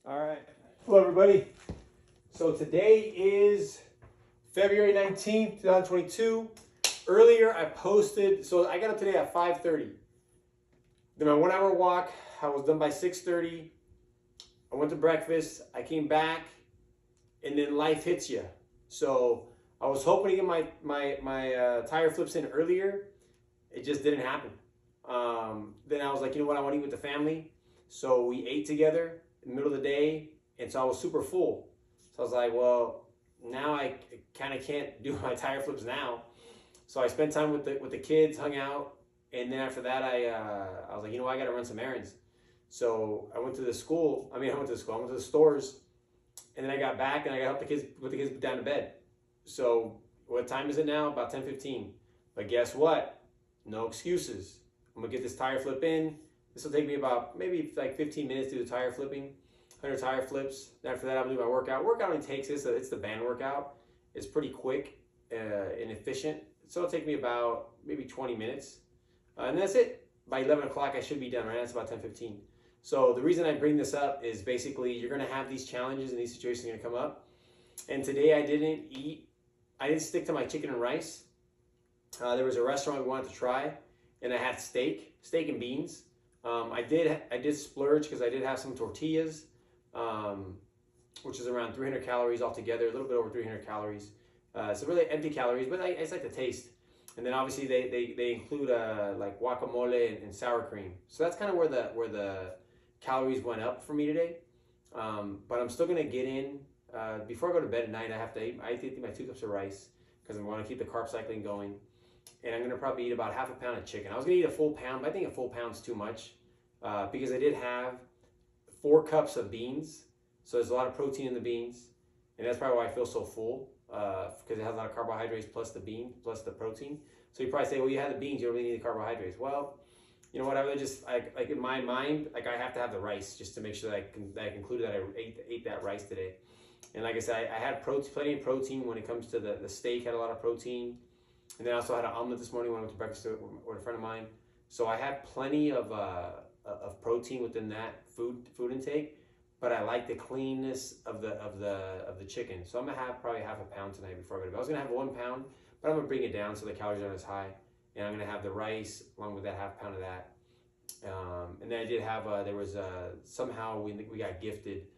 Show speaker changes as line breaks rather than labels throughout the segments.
All right. Hello, everybody. So today is February 19th, 2022. Earlier, I posted, so I got up today at 5:30. Then my 1 hour walk, I was done by 6:30. I went to breakfast, I came back, and then life hits you. So I was hoping to get my tire flips in earlier. It just didn't happen. Then I was like, you know what, I want to eat with the family. So we ate together in the middle of the day, and so I was super full. So I was like, well, now I kind of can't do my tire flips now. So I spent time with the kids, hung out, and then after that, I was like, you know what, I got to run some errands. So I went to the school. I went to the school. I went to the stores, and then I got back and I got help the kids put the kids down to bed. So what time is it now? About 10:15. But guess what? No excuses. I'm gonna get this tire flip in. This will take me about maybe like 15 minutes to do the tire flipping, 100 tire flips. Then after that, I'm gonna do my workout. Workout only takes this. It's the band workout. It's pretty quick and efficient. So it'll take me about maybe 20 minutes, and that's it. By 11 o'clock, I should be done. Right? That's about 10:15. So the reason I bring this up is basically you're gonna have these challenges and these situations are gonna come up. And today I didn't stick to my chicken and rice. There was a restaurant we wanted to try, and I had steak and beans. I did splurge because I did have some tortillas, which is around 300 calories altogether, a little bit over 300 calories. So really empty calories, but I just like the taste. And then obviously they include like guacamole and sour cream. So that's kind of where the calories went up for me today. But I'm still gonna get in before I go to bed at night. I have to eat my 2 cups of rice because I want to keep the carb cycling going. And I'm gonna probably eat about half a pound of chicken. I was gonna eat a full pound, but I think a full pound's too much because I did have 4 cups of beans, so there's a lot of protein in the beans, and that's probably why I feel so full because it has a lot of carbohydrates plus the bean plus the protein. So you probably say, well, you had the beans, you don't really need the carbohydrates. Well, you know what? I would just like in my mind, like I have to have the rice just to make sure that I concluded that I ate that rice today. And like I said, I had plenty of protein when it comes to the steak. Had a lot of protein. And then I also had an omelet this morning when I went to breakfast with a friend of mine. So I had plenty of protein within that food intake, but I like the cleanness of the chicken. So I'm gonna have probably half a pound tonight before I go to bed. I was gonna have 1 pound, but I'm gonna bring it down so the calories aren't as high. And I'm gonna have the rice along with that half pound of that. And then I did have there was somehow we got gifted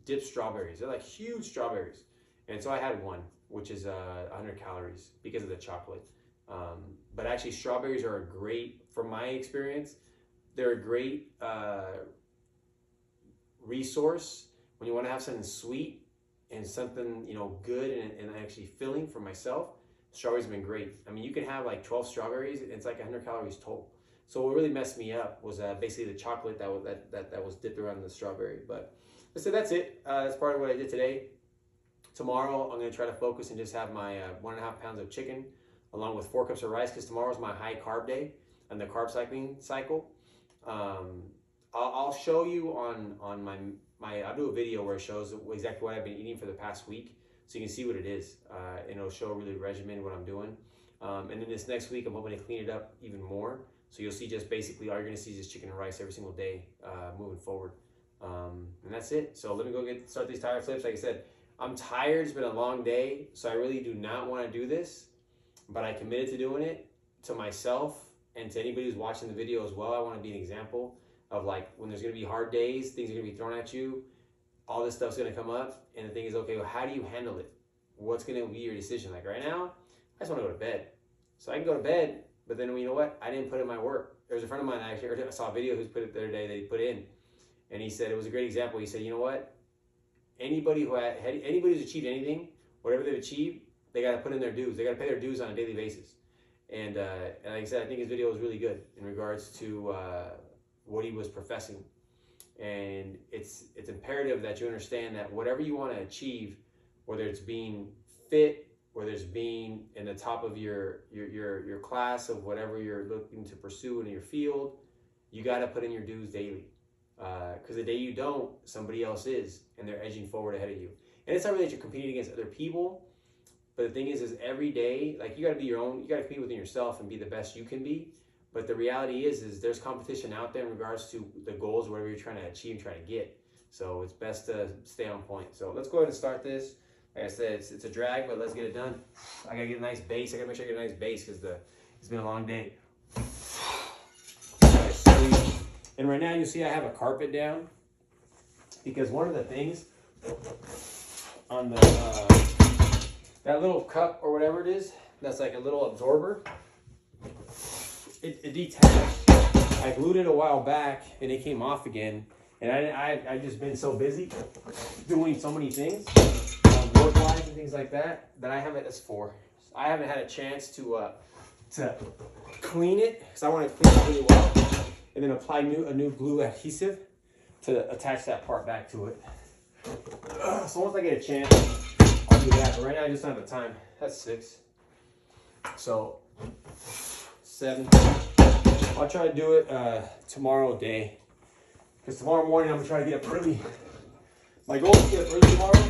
dipped strawberries. They're like huge strawberries, and so I had one, which is 100 calories because of the chocolate. But actually, strawberries are a great, from my experience, they're a great resource when you want to have something sweet and something good and actually filling for myself. Strawberries have been great. I mean, you can have like 12 strawberries, and it's like 100 calories total. So what really messed me up was basically the chocolate that was dipped around the strawberry. But so that's it. That's part of what I did today. Tomorrow, I'm going to try to focus and just have my 1.5 pounds of chicken along with 4 cups of rice because tomorrow's my high carb day and the carb cycling cycle. I'll show you on my I'll do a video where it shows exactly what I've been eating for the past week so you can see what it is. And it'll show really regimented what I'm doing. And then this next week, I'm hoping to clean it up even more. So you'll see just basically all you're going to see is just chicken and rice every single day moving forward. And that's it. So let me go start these tire flips. Like I said, I'm tired. It's been a long day, so I really do not want to do this, but I committed to doing it to myself and to anybody who's watching the video as well. I want to be an example of like when there's going to be hard days, things are going to be thrown at you, all this stuff's going to come up, and the thing is, okay, well, how do you handle it? What's going to be your decision? Like right now, I just want to go to bed. So I can go to bed, but then you know what? I didn't put in my work. There was a friend of mine I saw a video who's put it the other day that he put in, and he said it was a great example. He said, you know what? Anybody who's achieved anything, whatever they've achieved, they got to put in their dues. They got to pay their dues on a daily basis. And like I said, I think his video was really good in regards to what he was professing. And it's imperative that you understand that whatever you want to achieve, whether it's being fit, whether it's being in the top of your class of whatever you're looking to pursue in your field, you got to put in your dues daily. Because the day you don't, somebody else is, and they're edging forward ahead of you. And it's not really that you're competing against other people, but the thing is every day, like you got to be your own. You got to compete within yourself and be the best you can be. But the reality is there's competition out there in regards to the goals, whatever you're trying to achieve and trying to get. So it's best to stay on point. So let's go ahead and start this. Like I said, it's a drag, but let's get it done. I gotta get a nice base. I gotta make sure I get a nice base because it's been a long day. And right now you see I have a carpet down because one of the things on the that little cup or whatever it is, that's like a little absorber, it detached. I glued it a while back and it came off again. And I just been so busy doing so many things, work-wise and things like that, that I haven't had a chance to clean it, because I want to clean it really well, and then apply a new glue adhesive to attach that part back to it. So once I get a chance, I'll do that. But right now I just don't have the time. That's 6. So 7. I'll try to do it tomorrow day. Because tomorrow morning I'm gonna try to get up early. My goal is to get up early tomorrow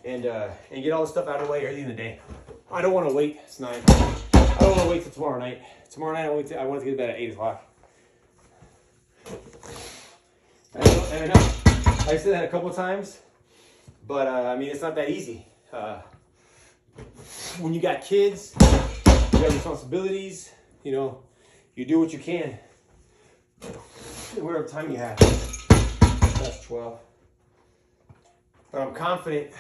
and get all the stuff out of the way early in the day. I don't want to wait. It's 9. I don't want to wait till tomorrow night. Tomorrow night I want to get to bed at 8 o'clock. I know. I said that a couple times, but I mean it's not that easy. When you got kids, you got responsibilities. You know, you do what you can. Whatever time you have. That's 12. But I'm confident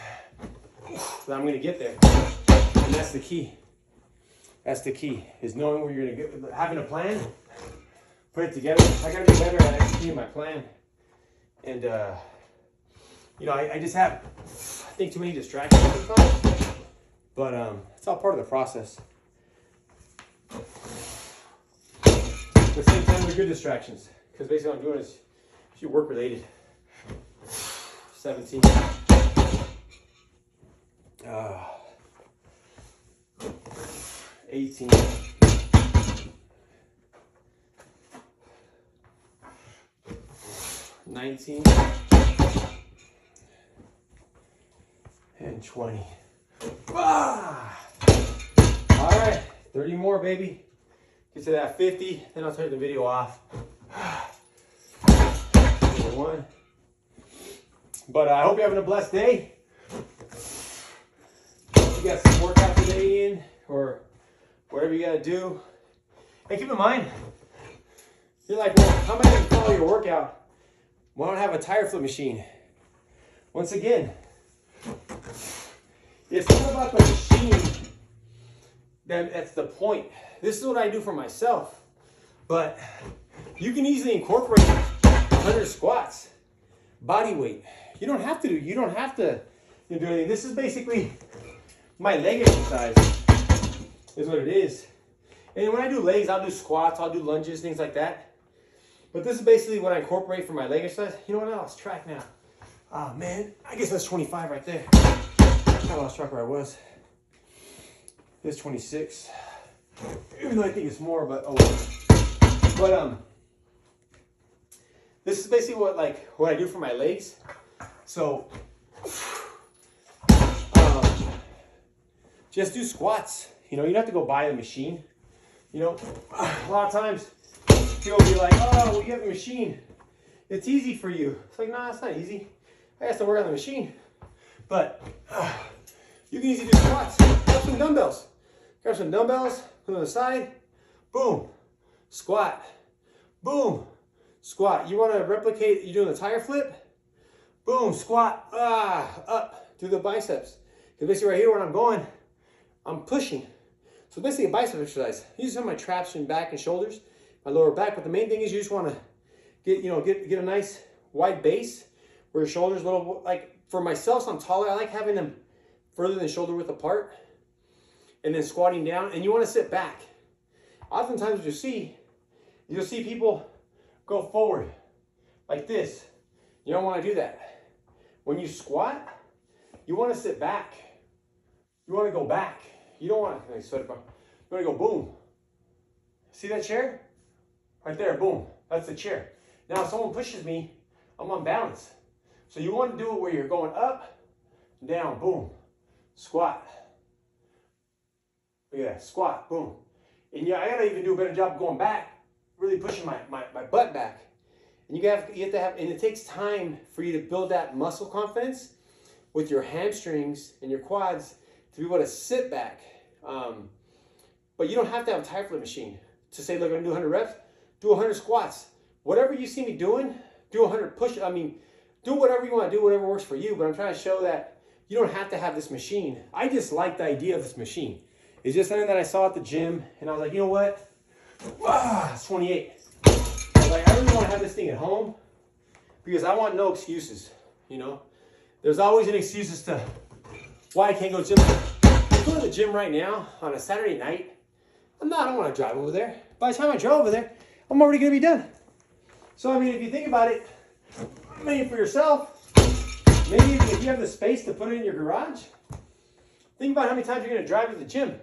that I'm going to get there. And that's the key. That's the key, is knowing where you're going to get, having a plan, put it together. I got to be better at executing my plan. And, you know, I just have, I think, too many distractions sometimes. But it's all part of the process. At the same time, they're good distractions. Because basically what I'm doing is work related. 17. 18. 19. And 20. Ah! All right, 30 more, baby. Get to that 50, then I'll turn the video off. One. But I hope you're having a blessed day. You got some workout today in, or whatever you got to do. And keep in mind, you're like, well, how am I going to follow your workout? Why don't I have a tire flip machine? Once again, it's not about the machine. That's the point. This is what I do for myself. But you can easily incorporate 100 squats, body weight. You don't have to do anything. This is basically my leg exercise, is what it is. And when I do legs, I'll do squats, I'll do lunges, things like that. But this is basically what I incorporate for my leg exercise. You know what? I lost track now. Oh man, I guess that's 25 right there. I lost track where I was. It's 26. Even though I think it's more, but oh well. But this is basically what I do for my legs. So just do squats. You know, you don't have to go buy a machine. You know, a lot of times people will be like, oh, well, you have a machine. It's easy for you. It's like, nah, it's not easy. I have to work on the machine. But you can easily do squats. Grab some dumbbells. Grab some dumbbells, put them on the side. Boom. Squat. Boom. Squat. You want to replicate, you're doing a tire flip? Boom. Squat. Up. Do the biceps. Because basically right here where I'm going, I'm pushing. So basically a bicep exercise. I use some of my traction back and shoulders, my lower back. But the main thing is you just want to get a nice wide base where your shoulders a little, like for myself, so I'm taller. I like having them further than shoulder width apart. And then squatting down. And you want to sit back. Oftentimes what you'll see people go forward like this. You don't want to do that. When you squat, you want to sit back. You want to go back. You don't want to, you want to go boom. See that chair? Right there, boom. That's the chair. Now if someone pushes me, I'm on balance. So you want to do it where you're going up, down, boom. Squat. Look at that, squat, boom. And yeah, I gotta even do a better job going back, really pushing my butt back. And you have to have, and it takes time for you to build that muscle confidence with your hamstrings and your quads to be able to sit back. But you don't have to have a tire flip machine to say, look, I'm gonna do 100 reps, do 100 squats. Whatever you see me doing, do 100 push. I mean, do whatever you want to do, whatever works for you. But I'm trying to show that you don't have to have this machine. I just like the idea of this machine. It's just something that I saw at the gym, and I was like, you know what? It's 28. I was like, I really want to have this thing at home because I want no excuses. You know, there's always an excuse as to why I can't go to the gym. I'm going to the gym right now on a Saturday night. I don't want to drive over there. By the time I drive over there, I'm already going to be done. So, I mean, if you think about it, maybe for yourself, maybe if you have the space to put it in your garage, think about how many times you're going to drive to the gym.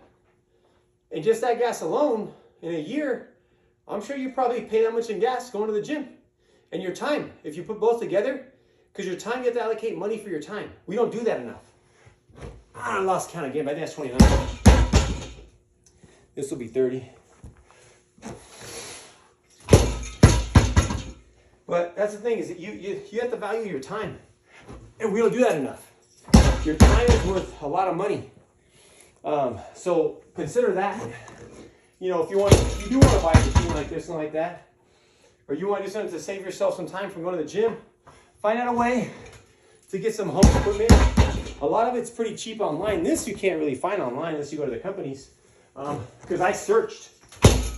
And just that gas alone, in a year, I'm sure you probably pay that much in gas going to the gym. And your time, if you put both together, because your time, you have to allocate money for your time. We don't do that enough. I lost count again, but I think that's 29. This will be 30. But that's the thing, is that you have to value your time. And we don't do that enough. Your time is worth a lot of money. So consider that. You know, if you do want to buy a machine like this and like that, or you want to do something to save yourself some time from going to the gym, find out a way to get some home equipment. A lot of it's pretty cheap online. This you can't really find online unless you go to the companies. Because I searched.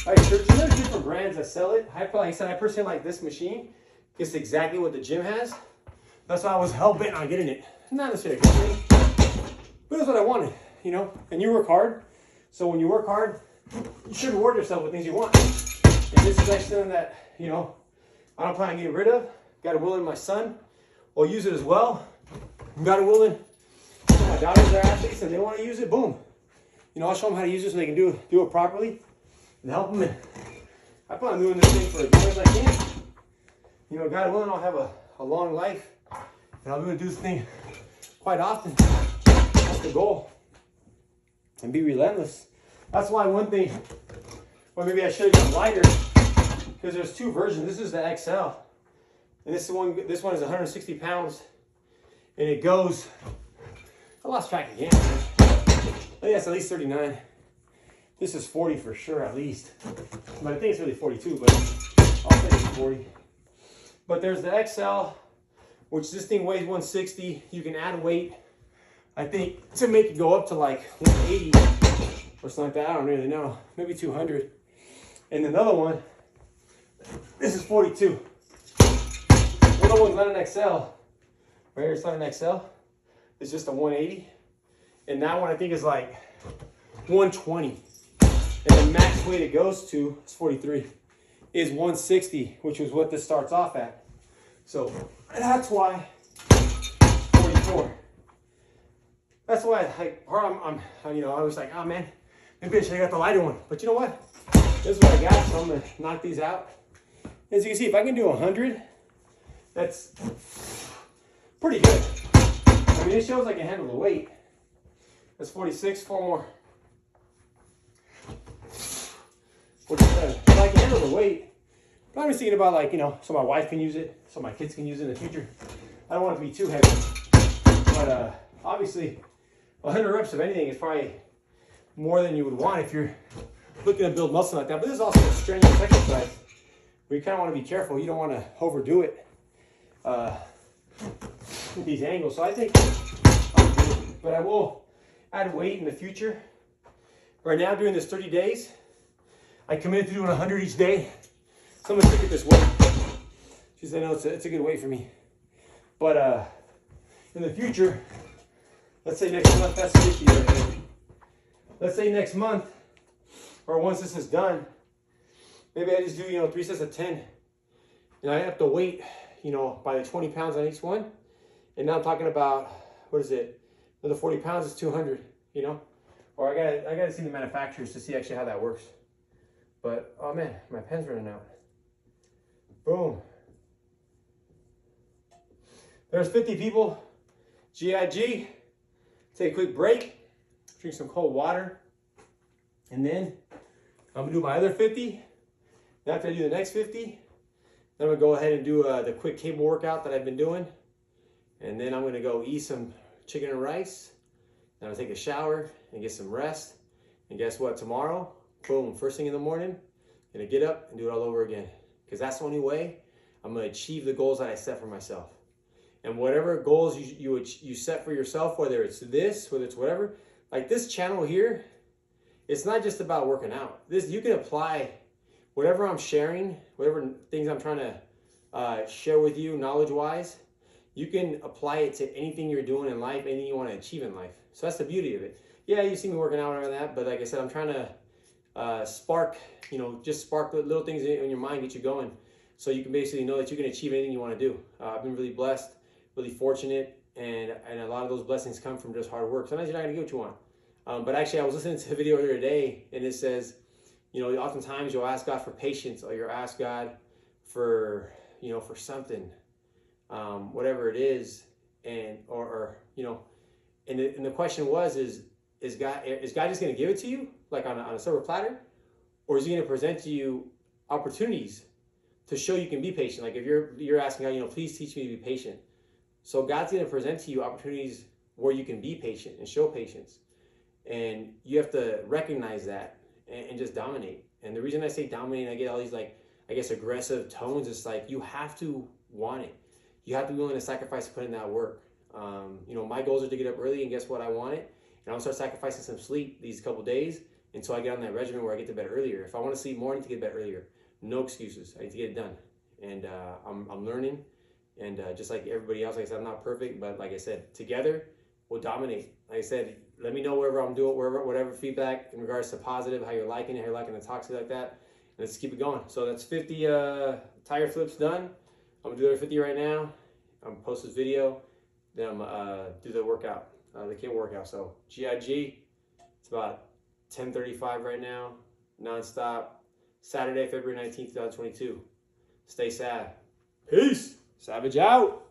And there's different brands that sell it. Like I said, I personally like this machine. It's exactly what the gym has. That's why I was hell-bent on getting it. Not necessarily a good thing, but that's what I wanted, you know? And you work hard. So when you work hard, you should reward yourself with things you want. And this is actually something that, you know, I don't plan on getting rid of. Got it willing my son will use it as well. Got it willing. My daughters are athletes and they want to use it, boom. You know, I'll show them how to use it so they can do it properly and help them. And I plan on doing this thing for as long as I can. You know, God willing, I'll have a long life. And I'm going to do this thing quite often. That's the goal. And be relentless. That's why one thing, well, maybe I should have gone lighter, because there's two versions. This is the XL. And this one is 160 pounds. And it goes, I lost track again. I think that's at least 39. This is 40 for sure, at least. But I think it's really 42, but I'll say it's 40. But there's the XL, which this thing weighs 160. You can add weight, I think, to make it go up to like 180 or something like that. I don't really know. Maybe 200. And another one, this is 42. Another one's not an XL. Right here, it's not an XL. It's just a 180. And that one I think is like 120. And the max weight it goes to is 43. Is 160, which is what this starts off at. So that's why 44. That's why I was like, oh man, maybe I should have got the lighter one. But you know what? This is what I got, so I'm gonna knock these out. As you can see, if I can do 100, that's pretty good. I mean, it shows I can handle the weight. That's 46, 4 more. 47. If I can handle the weight, but I'm just thinking about, like, you know, so my wife can use it, so my kids can use it in the future. I don't want it to be too heavy. But obviously, 100 reps of anything is probably more than you would want if you're looking to build muscle like that. But this is also a strenuous exercise where you kind of want to be careful. You don't want to overdo it with these angles. So I think I'll do it. But I will add weight in the future. Right now, during this 30 days, I committed to doing 100 each day. Someone took it this way. She said, no, it's a good weight for me. But in the future, let's say next month, that's 50 right there. Let's say next month, or once this is done, maybe I just do, 3 sets of 10. And I have to weight, by the 20 pounds on each one. And now I'm talking about, what is it? Another 40 pounds is 200, Or I gotta see the manufacturers to see actually how that works. But, oh man, my pen's running out. Boom. There's 50 people. GIG. Take a quick break. Drink some cold water. And then I'm gonna do my other 50. Then after I do the next 50, then I'm gonna go ahead and do the quick cable workout that I've been doing. And then I'm gonna go eat some chicken and rice. Then I'm gonna take a shower and get some rest. And guess what? Tomorrow, boom, first thing in the morning, I'm gonna get up and do it all over again. Because that's the only way I'm gonna achieve the goals that I set for myself. And whatever goals you set for yourself, whether it's this, whether it's whatever, like this channel here, it's not just about working out. This, you can apply whatever I'm sharing, whatever things I'm trying to share with you knowledge-wise, you can apply it to anything you're doing in life, anything you want to achieve in life. So that's the beauty of it. Yeah, you see me working out and that, but like I said, I'm trying to spark, just spark little things in your mind, get you going, so you can basically know that you can achieve anything you want to do. I've been really blessed, really fortunate, and a lot of those blessings come from just hard work. Sometimes you're not going to get what you want. But actually, I was listening to a video earlier today, and it says, oftentimes you'll ask God for patience, or you'll ask God for, for something, whatever it is, and the question was, is God just going to give it to you like on a silver platter, or is He going to present to you opportunities to show you can be patient? Like if you're asking God, please teach me to be patient. So God's going to present to you opportunities where you can be patient and show patience, and you have to recognize that and just dominate. And the reason I say dominate, I get all these aggressive tones. It's like you have to want it. You have to be willing to sacrifice to put in that work. My goals are to get up early, and guess what? I want it. And I'm gonna start sacrificing some sleep these couple days until I get on that regimen where I get to bed earlier. If I want to sleep more, I need to get to bed earlier. No excuses. I need to get it done. And I'm learning. And just like everybody else, like I said, I'm not perfect, but like I said, together we'll dominate. Like I said, let me know wherever I'm doing, whatever feedback in regards to positive, how you're liking it, how you're liking the toxic like that. And let's keep it going. So that's 50 tire flips done. I'm gonna do the other 50 right now. I'm gonna post this video. Then I'm gonna do the workout, the cable workout. So GIG, it's about 10:35 right now, non-stop. Saturday, February 19th, 2022. Stay sad. Peace. Savage out.